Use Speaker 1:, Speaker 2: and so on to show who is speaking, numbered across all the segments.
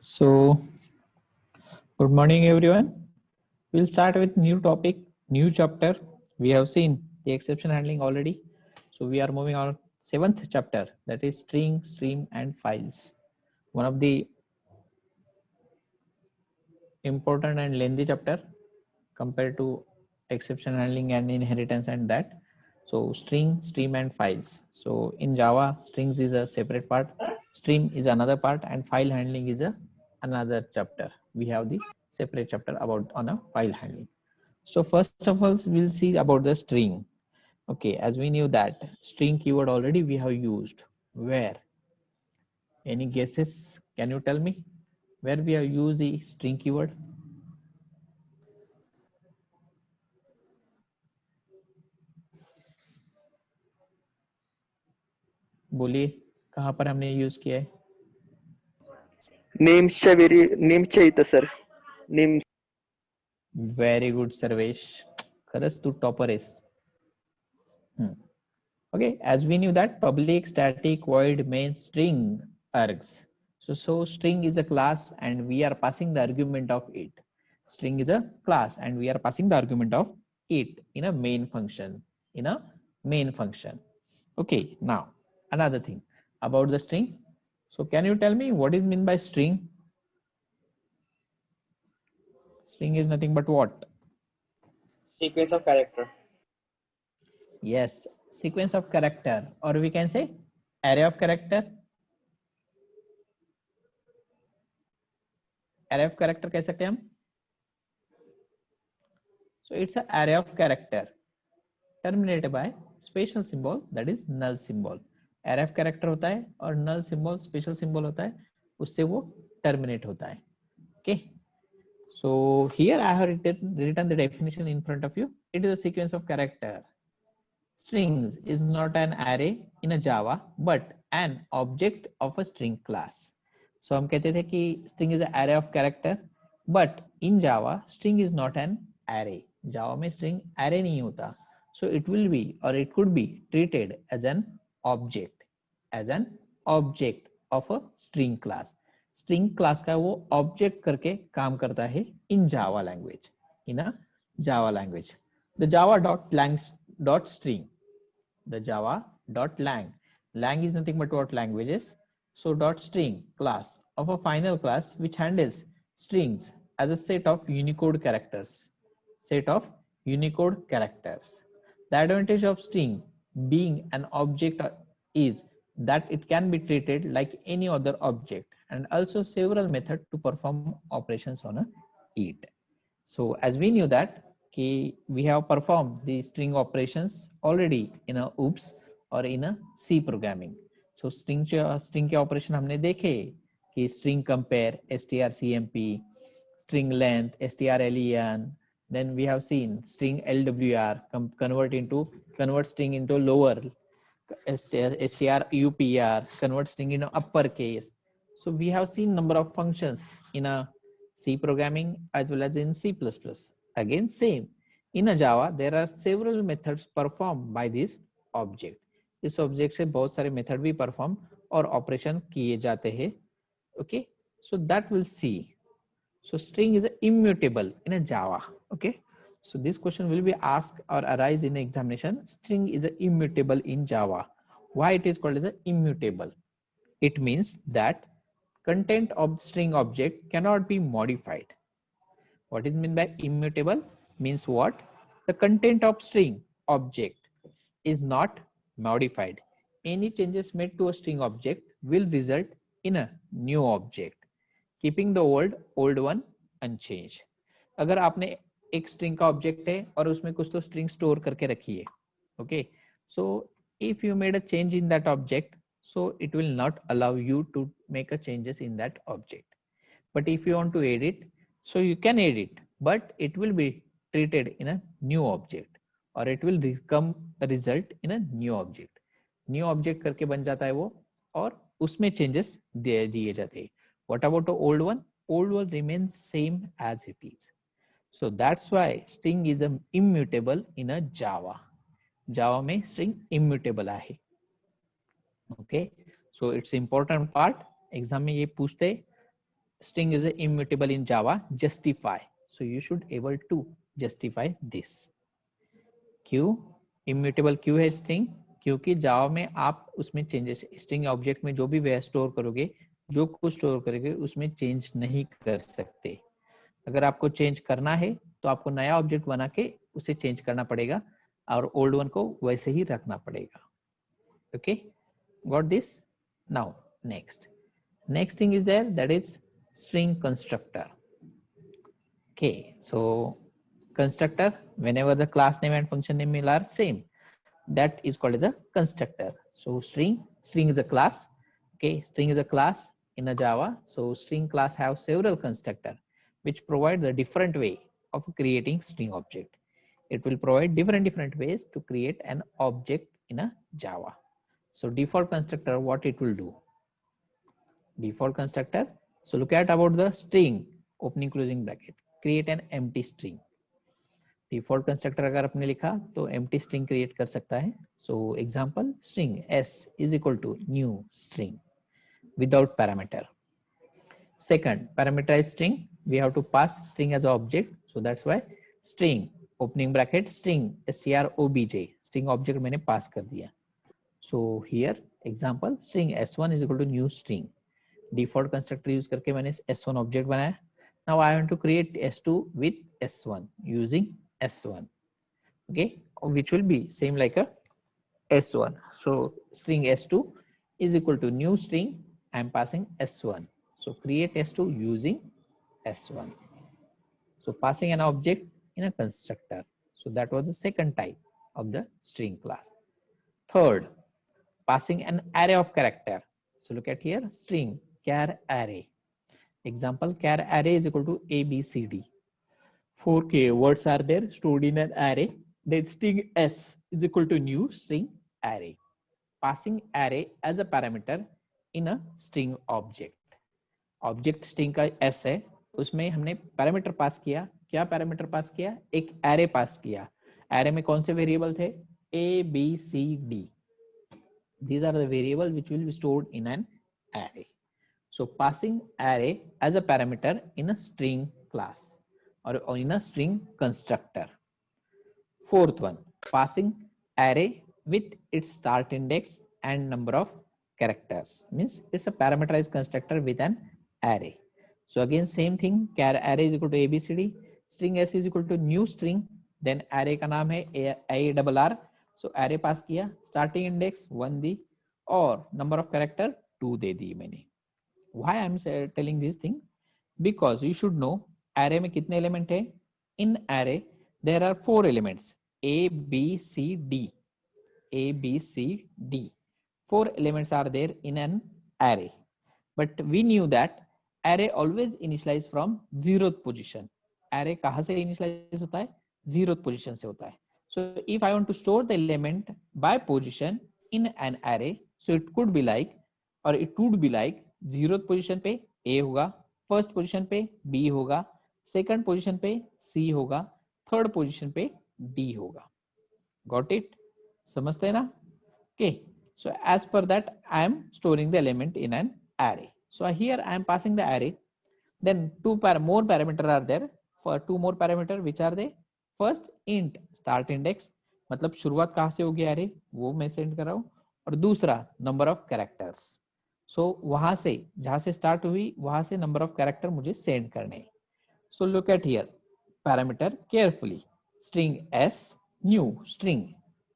Speaker 1: So, good morning, everyone. We'll start with new topic, new chapter. We have seen the exception handling already. So, we are moving on seventh chapter, that is string, stream, and files. One of the important and lengthy chapter compared to exception handling and inheritance and that. So, string, stream, and files. So, in Java, strings is a separate part, stream is another part, and file handling is another chapter. We have the separate chapter about on a file handling. So first of all, we'll see about the string. Okay, as we knew that string keyword already we have used. Where? Any guesses? Can you tell me where we have used the string keyword? बोलिए कहाँ पर हमने use किया है?
Speaker 2: नेमच्या इथं sir. Name.
Speaker 1: Very good, Sarvesh. खरंच तू topper आहेस. Okay, as we knew that public static void main string args. So string is a class and we are passing the argument of it. String is a class and we are passing the argument of it in a main function. In a main function. Okay, now another thing about the string. So can you tell me what is meant by string? String is nothing but what?
Speaker 3: Sequence of character.
Speaker 1: Yes, sequence of character, or we can say array of character. Array of character कह सकते हैं हम. So it's an array of character terminated by special symbol, that is null symbol. Array of character होता है और null symbol special symbol होता है, उससे वो terminate होता है. Okay. So here I have written the definition in front of you. It is a sequence of character. Strings is not an array in a Java, but an object of a string class. So हम कहते थे कि string is an array of character, but in Java string is not an array. Java में string array नहीं होता. So it will be or it could be treated as an object of a string class. String class का वो object करके काम करता है in Java language. In a Java language, the Java.lang.string, the Java.lang. Lang is nothing but what languages. So dot string class of a final class which handles strings as a set of Unicode characters. Set of Unicode characters. The advantage of string being an object is that it can be treated like any other object and also several methods to perform operations on it. So as we knew that we have performed the string operations already in a OOPS or in a C programming. So string के operation हमने देखे कि string compare, strcmp, string length, strlen. Then we have seen string lwr convert string into lower, strupr convert string into uppercase. So we have seen number of functions in a C programming as well as in C++. Again same, in a Java there are several methods performed by this object. इस object से बहुत सारे method भी perform और operation किए जाते हैं. Okay, so that we'll see. So string is immutable in a Java. Okay, so this question will be asked or arise in examination. String is immutable in Java. Why it is called as immutable? It means that content of string object cannot be modified. What is meant by immutable? Means what? The content of string object is not modified. Any changes made to a string object will result in a new object, keeping the old one unchanged. अगर आपने एक string का object है और उसमें कुछ तो string store करके रखी है, okay, so if you made a change in that object, so it will not allow you to make a changes in that object. But if you want to edit, so you can edit, but it will be treated in a new object or it will become a result in a new object. New object करके बन जाता है वो और उसमें changes दे दिए जाते हैं. What about the old one? Old one remains same as it is. So that's why string is immutable in a Java. Java में string immutable आहे. Okay, so it's important part. Exam में ये पूछते string is immutable in Java, justify. So you should able to justify this. क्यों immutable क्यों है string? क्योंकि जावा में आप उसमें चेंजेस स्ट्रिंग ऑब्जेक्ट में जो भी स्टोर करोगे, जो कुछ स्टोर करोगे उसमें चेंज नहीं कर सकते. अगर आपको चेंज करना है तो आपको नया ऑब्जेक्ट बना के उसे चेंज करना पड़ेगा और ओल्ड वन को वैसे ही रखना पड़ेगा. Okay, got this? Now next thing is there, that is string constructor. Okay, so constructor, whenever the class name and function name are same, that is called as a constructor. So string is a class. Okay, string is a class in a Java. So string class have several constructor which provide the different way of creating string object. It will provide different ways to create an object in a Java. So default constructor, what it will do? Default constructor, so look at about the string opening closing bracket, create an empty string. Default constructor अगर आपने लिखा तो empty string create कर सकता है. So example string s is equal to new string without parameter. Second parameterized string, we have to pass string as object. So that's why string opening bracket string strobj, string object मैंने pass कर दिया. So here example string s1 is equal to new string. Default constructor use करके मैंने s1 object बनाया. Now I want to create s2 with s1 using s1, okay, which will be same like a s1. So string s2 is equal to new string, I am passing s1. So create s2 using s1. So passing an object in a constructor. So that was the second type of the string class. Third, passing an array of character. So look at here, string char array. Example, char array is equal to abcd. 4k words are there stored in an array. Then string s is equal to new string array. Passing array as a parameter in a string object. Object string का s है, उसमें हमने parameter pass किया. क्या parameter pass किया? एक array पास किया. array में कौन से वेरिएबल थे? a b c d. These are the variables which will be stored in an array. So passing array as a parameter in a string class or in a string constructor. Fourth one, passing array with its start index and number of characters. Means it's a parameterized constructor with an array. So again same thing, char array is equal to abcd, string s is equal to new string, then array का नाम है arr. So array पास किया, starting index 1 दी और number of character 2 दे दी मैंने. Why I am telling this thing? Because you should know array में कितने element है? In array there are 4 elements, a b c d. a b c d 4 elements are there in an array, but we knew that array always initialize from 0th position. array कहाँ से initialize होता है? 0th position से होता है. So if I want to store the element by position in an array, so it could be like, or it would be like 0th position पे a होगा, first position पे b होगा, second position पे c होगा, third position पे d होगा. Got it? समझते हैं ना? Okay, so as per that I am storing the element in an array. So here I am passing the array. Then more parameter are there. For 2 more parameter, which are they? First int start index, मतलब शुरुआत कहाँ से होगी array, वो मैं send कर रहा हूँ. और दूसरा number of characters. So वहां से जहां से स्टार्ट हुई वहां से नंबर ऑफ कैरेक्टर मुझे सेंड करने. So look at here parameter carefully. String s, new string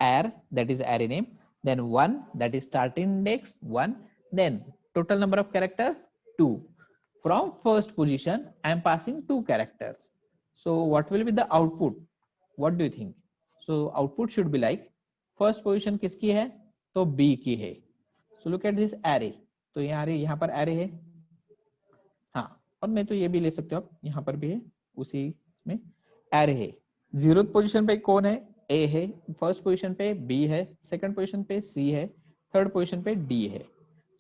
Speaker 1: ar, that is array name, then 1, that is start index 1, then total number of character 2. From first position I am passing 2 characters. So what will be the output? What do you think? So output should be like, first position किसकी है? तो b की है. So look at this array. तो यहाँ पर array है. हाँ, और मैं तो ये भी ले सकते हो आप, यहाँ पर भी है, उसी में एरे है. 0th पोजीशन पे कौन है? a है, फर्स्ट पोजीशन पे b है, सेकंड पोजीशन पे c है, थर्ड पोजीशन पे d है.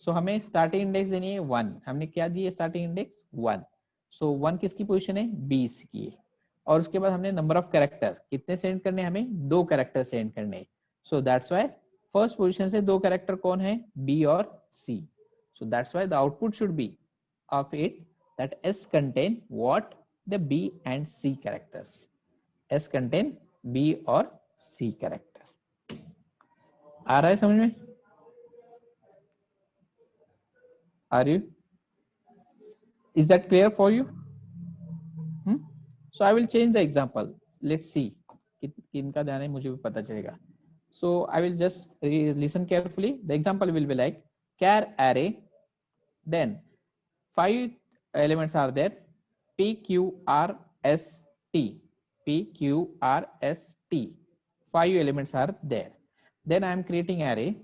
Speaker 1: सो हमें स्टार्टिंग इंडेक्स देनी है 1. हमने क्या दी है? Starting index 1. सो 1 किसकी पोजीशन है? b की है. और उसके बाद हमने नंबर ऑफ कैरेक्टर कितने सेंड करने? हमें 2 कैरेक्टर सेंड करने. सो दैट्स व्हाई फर्स्ट पोजीशन से 2 कैरेक्टर कौन है? b और c. So that's why the output should be of it that S contain what? The B and C characters. S contain B और C character. आ रहा है समझ में? Are you? Is that clear for you? So I will change the example. Let's see. किनका ध्यान है मुझे भी पता चलेगा. So I will just listen carefully. The example will be like char array. Then 5 elements are there. P, Q, R, S, T. P, Q, R, S, T. 5 elements are there. Then I am creating array.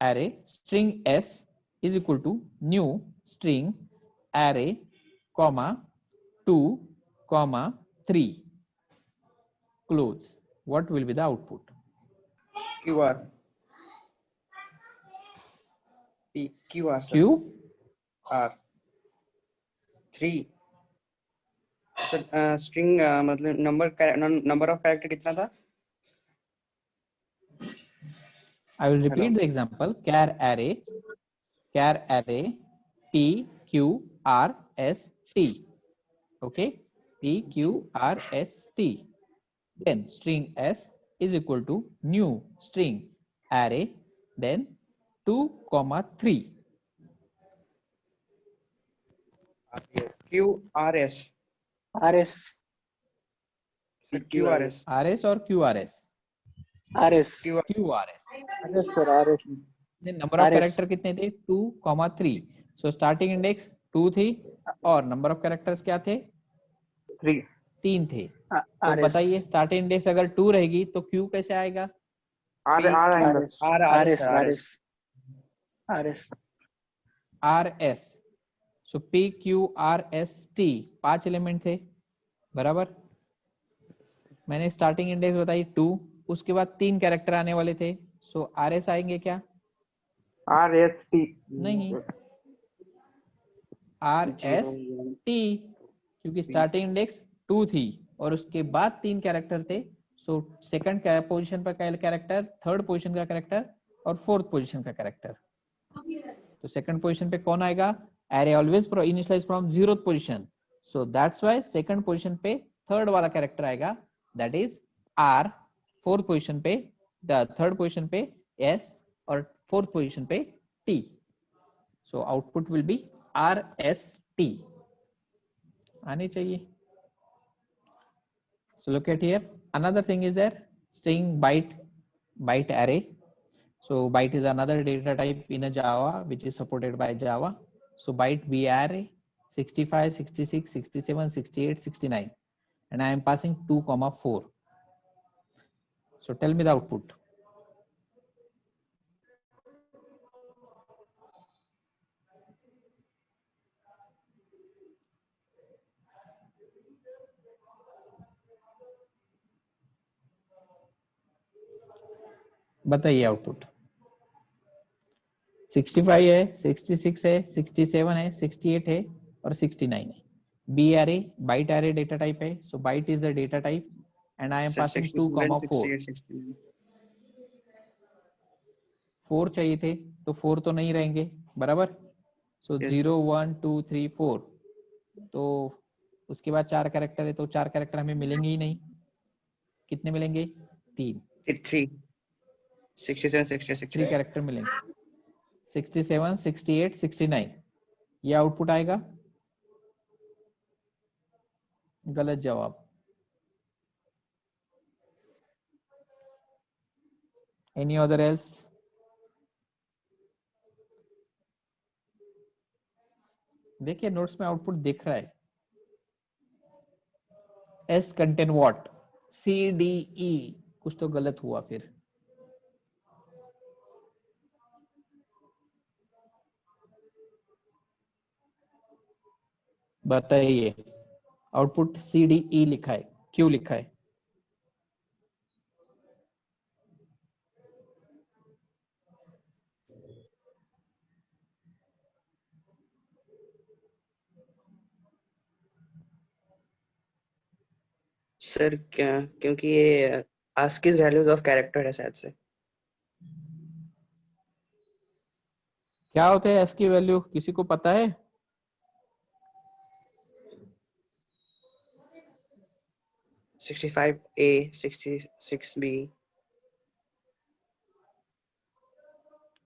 Speaker 1: Array string S is equal to new string array comma 2 comma 3 close. What will be the output?
Speaker 3: QR. P QR sir.
Speaker 1: Q
Speaker 3: R 3 sir string मतलब number of character कितना था?
Speaker 1: I will repeat the example. Char array P Q R S T. Okay, P Q R S T. Then string S is equal to new string array, then 2 comma 3.
Speaker 3: QRS.
Speaker 4: RS.
Speaker 3: QRS.
Speaker 1: RS or QRS?
Speaker 4: RS.
Speaker 1: QRS.
Speaker 4: RS sir, RS.
Speaker 1: Then number of
Speaker 4: RS.
Speaker 1: character कितने थे? 2 comma 3. So starting index 2 थी और number of characters क्या थे? 3 थे. तो
Speaker 4: RS.
Speaker 1: बताइए starting index अगर 2 रहेगी तो Q कैसे आएगा?
Speaker 4: RS. RS. RS. RS.
Speaker 1: RS. So P Q R S T 5 element थे बराबर. मैंने स्टार्टिंग इंडेक्स बताई 2, उसके बाद 3 कैरेक्टर आने वाले थे. सो RS आएंगे क्या?
Speaker 4: RST.
Speaker 1: नहीं, RST, क्योंकि स्टार्टिंग इंडेक्स 2 थी और उसके बाद 3 कैरेक्टर थे. सो सेकंड पोजीशन पर कैरेक्टर, थर्ड पोजीशन का कैरेक्टर और फोर्थ पोजीशन का कैरेक्टर. तो सेकंड पोजीशन पे कौन आएगा? array always initialize from 0th position, so that's why second position पे थर्ड वाला कैरेक्टर आएगा, that is R. Fourth position पे, थर्ड पोजीशन पे S और फोर्थ पोजीशन पे T. so output will be RST. आनी चाहिए. so look at here, another thing is there, string byte array. so byte is another data type in a Java which is supported by Java. So byte B array 65, 66, 67, 68, 69, and I am passing 2 comma 4. So tell me the output. बताइए output. 65 है, 66 है, 67 है, 68 है और 69 है. B array byte array data type है. So byte is the data type and I am passing 2 comma 4. 4 चाहिए थे तो 4 तो नहीं रहेंगे बराबर. So 0 1 2 3 4. तो उसके बाद 4 कैरेक्टर है तो 4 कैरेक्टर हमें मिलेंगे ही नहीं. कितने मिलेंगे? 3. 3 कैरेक्टर मिलेंगे. 67, 68, 69 ये आउटपुट आएगा. गलत जवाब. Any other else? देखिए नोट्स में आउटपुट दिख रहा है. S contain what? C D E. कुछ तो गलत हुआ फिर. बताइए आउटपुट CDE लिखा है, क्यों लिखा है?
Speaker 3: सर क्योंकि ये ask is values of character है शायद से.
Speaker 1: क्या होता है S की वैल्यू, किसी को पता है?
Speaker 3: 65A, 66B.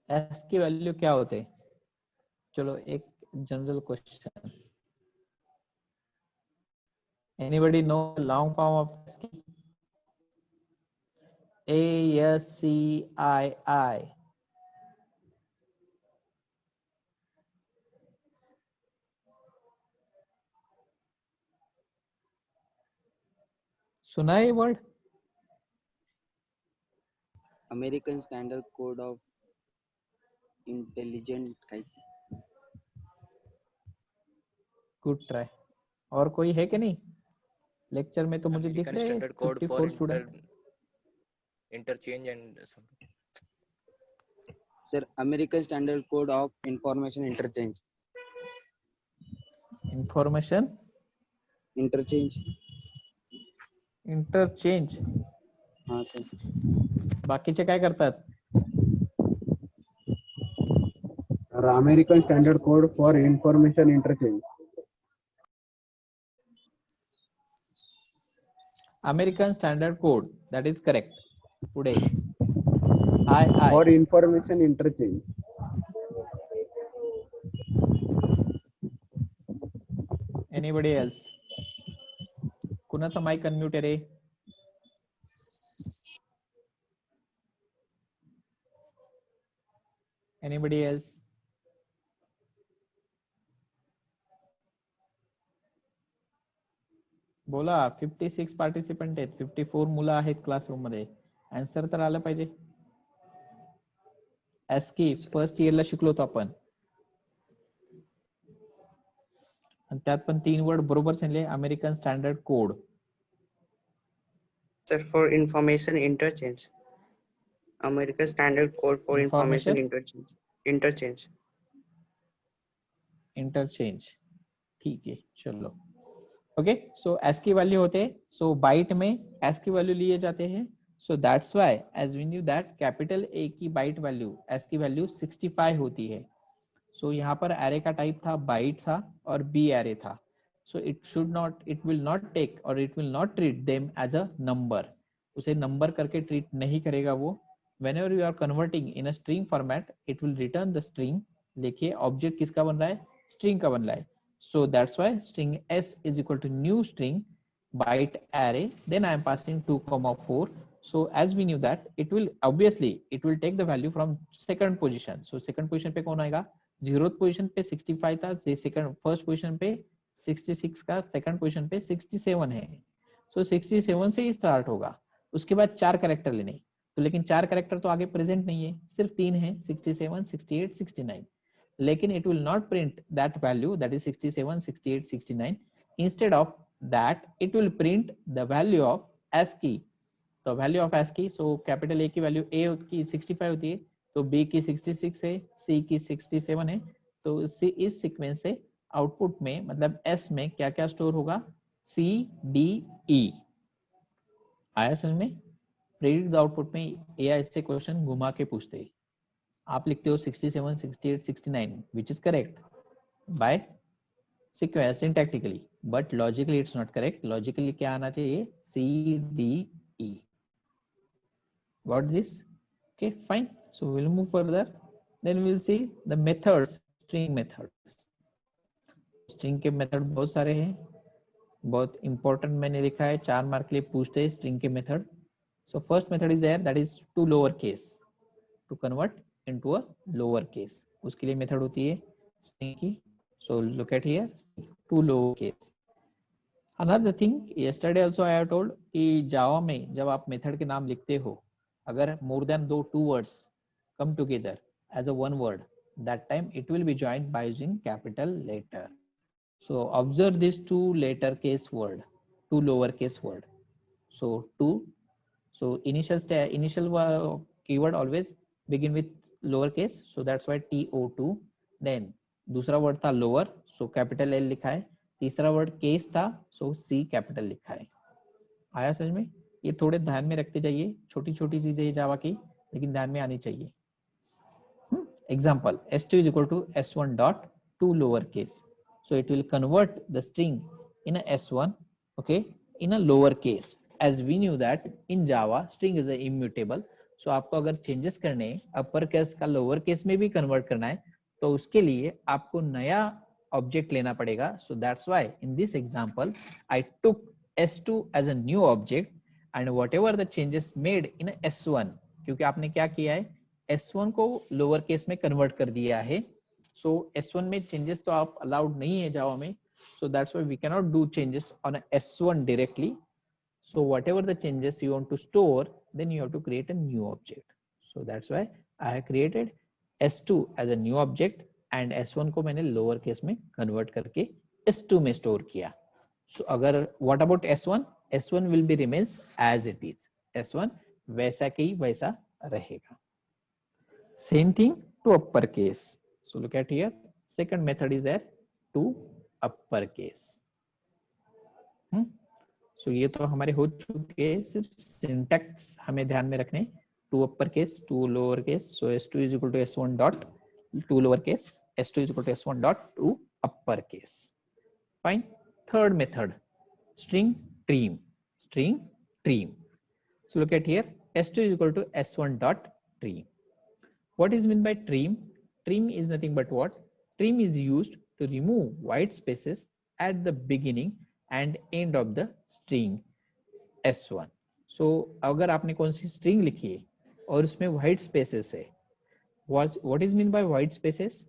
Speaker 1: एस की वैल्यू क्या होते? चलो एक general question, anybody know long form of ASCII? ASCII. सुना है ये word?
Speaker 5: American standard code of intelligent कैसे?
Speaker 1: Good try. और कोई है कि नहीं? लेक्चर में तो मुझे दिख
Speaker 6: American
Speaker 1: रहे हैं
Speaker 6: Standard Code for
Speaker 1: 54 student.
Speaker 6: interchange and something.
Speaker 5: Sir American standard code of information interchange.
Speaker 1: Information
Speaker 5: interchange.
Speaker 1: Interchange.
Speaker 5: हाँ सर।
Speaker 1: बाकीचे काय करतात?
Speaker 7: American standard code for information interchange.
Speaker 1: American standard code, that is correct. पुढे
Speaker 7: for information interchange.
Speaker 1: Anybody else? कुणाचा mic unmute आहे रे? Anybody else? बोला. 56 participant आहेत, 54 मुलं आहेत क्लासरूम मध्ये. आन्सर तर आलं पाहिजे. ASCII फर्स्ट इयरला शिकलो होतो आपण, आणि त्यात पण 3 वर्ड बरोबर सांगले. American standard code.
Speaker 3: Sir, for information interchange. American Standard Code for information interchange.
Speaker 1: Interchange. ठीक है, चलो. ओके, सो ASCII वैल्यू होते हैं. सो बाइट में ASCII वैल्यू लिए जाते हैं. So that's why as we knew that capital A की बाइट वैल्यू ASCII वैल्यू 65 होती है. सो यहाँ पर एरे का टाइप था बाइट था और बी एरे था. So it will not take और it will not treat them as a number. उसे नंबर करके ट्रीट नहीं करेगा वो. whenever you are converting in a string format, it will return the string. देखिए ऑब्जेक्ट किसका बन रहा है? स्ट्रिंग का बन रहा है. So that's why string s is equal to new string byte array. Then I am passing 2,4. So as we knew that it will obviously it will take the value from second position. So second position पे कौन आएगा? 0th position पे 65 था, second first position पे 66 का, second position पे 67 है. So 67 से ही स्टार्ट होगा. उसके बाद 4 कैरेक्टर लेने. तो लेकिन 4 कैरेक्टर तो आगे प्रेजेंट नहीं है, सिर्फ 3 है, 67, 68, 69. लेकिन it will not print that value, that is 67, 68, 69. Instead of that, it will print the value of ASCII. तो value of ASCII, so capital A की value A की 65 होती है, तो B की 66 है, C की 67 है. तो इस सीक्वेंस से आउटपुट में मतलब S में क्या क्या स्टोर होगा? C, D, E. आया समझ में? प्रेडिक्ट द आउटपुट में AI से क्वेश्चन घुमा के पूछते हैं. आप लिखते हो 67, 68, 69, which is correct by sequence syntactically, but logically it's not correct. Logically क्या आना चाहिए? C, D, E. Got this? Okay, fine. So we'll move further. Then we'll see the methods, string methods. String के method बहुत सारे हैं, बहुत important मैंने लिखा है, 4 मार्क के लिए पूछते हैं स्ट्रिंग के method. So first method is there, that is to lower case, to convert into a lower case. उसके लिए मेथड होती है string की. So look at here, to lower case. Another thing, yesterday also I have told कि जावा में जब आप method के नाम लिखते हो, अगर more than 2 words come together as a one word, that time it will be joined by using capital letter. So observe this 2 letter case word, 2 lower case word. So initial keyword always begin with lower case, so that's why TO2. then दूसरा word था lower, so capital L लिखा है. तीसरा word case था, so C capital लिखा है. आया समझ में? ये थोड़े ध्यान में रखते जाइए, छोटी छोटी चीजें है जावा की, लेकिन ध्यान में आनी चाहिए. Example, S2 is equal to S1 dot to lower case. So it will convert the string in a S1, okay, in a lower case. as we knew that in Java string is a immutable, so आपको अगर changes करने upper case का lower case में भी convert करना है तो उसके लिए आपको नया ऑब्जेक्ट लेना पड़ेगा. So that's why in this example I took S2 as a new object and whatever the changes made in S1, क्योंकि आपने क्या किया है S1 को लोअर केस में कन्वर्ट कर दिया है. So S1 में चेंजेस तो आप अलाउड नहीं है जावा में, so that's why we cannot do changes on a S1 directly. So whatever the changes you want to store, then you have to create a new object. So that's why I have created S2 as a new object and S1 को मैंने lower case में convert करके S2 में store किया. So अगर what about S1? S1 will be remains as it is. S1 वैसा की वैसा रहेगा. Same thing to uppercase. So look at here. Second method is there to uppercase. So ये तो हमारे हो चुके, सिर्फ सिंटैक्स हमें ध्यान में रखने. To upper case, to lower case. So S2 is equal to S1 dot to lower case, S2 is equal to S1 dot to upper case. Fine. Third method, string trim. String trim. So look at here. S2 is equal to S1 dot trim. What is meant by trim? Trim is nothing but what? Trim is used to remove white spaces at the beginning and end of the string S1. So अगर आपने कौन सी string लिखी है और उसमें white spaces है, what is mean by white spaces?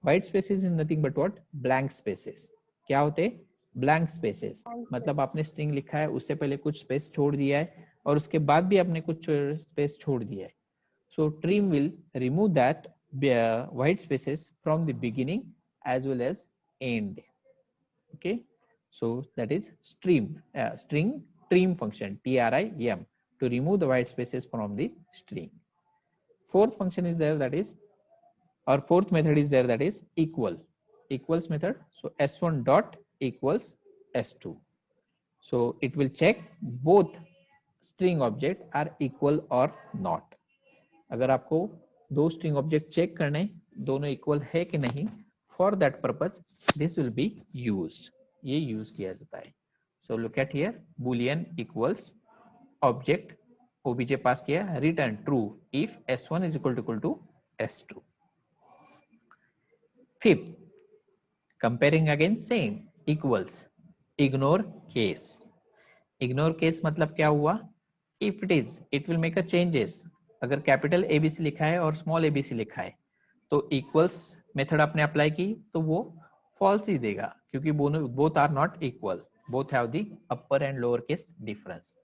Speaker 1: White spaces is nothing but what? Blank spaces. क्या होते हैं? Blank spaces. मतलब आपने string लिखा है, उससे पहले कुछ space छोड़ दिया है और उसके बाद भी आपने कुछ space छोड़ दिया है. So trim will remove that white spaces from the beginning as well as end. Okay. So that is string trim function, trim, to remove the white spaces from the string. Fourth function is there, that is, or fourth method is there, that is equals method. So S1 dot equals S2. So it will check both string object are equal or not. अगर आपको दो string object check करने दोनों equal है कि नहीं, for that purpose this will be used. ये use किया जाता है. So look at here, boolean equals object obj पास किया, return true if S1 is equal to S2. Fifth, comparing again same equals ignore case. Ignore case मतलब क्या हुआ? If it will make a changes. अगर capital ABC लिखा है और small ABC लिखा है तो इक्वल्स मेथड आपने अप्लाई की तो वो false ही देगा, क्योंकि both are not equal, both have the upper and lower case difference.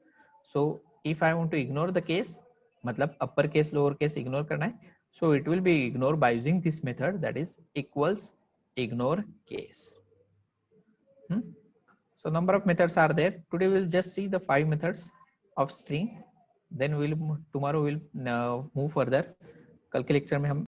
Speaker 1: So if I want to ignore the case, मतलब upper case lower case ignore करना है, so it will be ignored by using this method, that is equals ignore case. So number of methods are there. Today we'll just see the 5 methods of string, then tomorrow we'll move further. कल के lecture में हम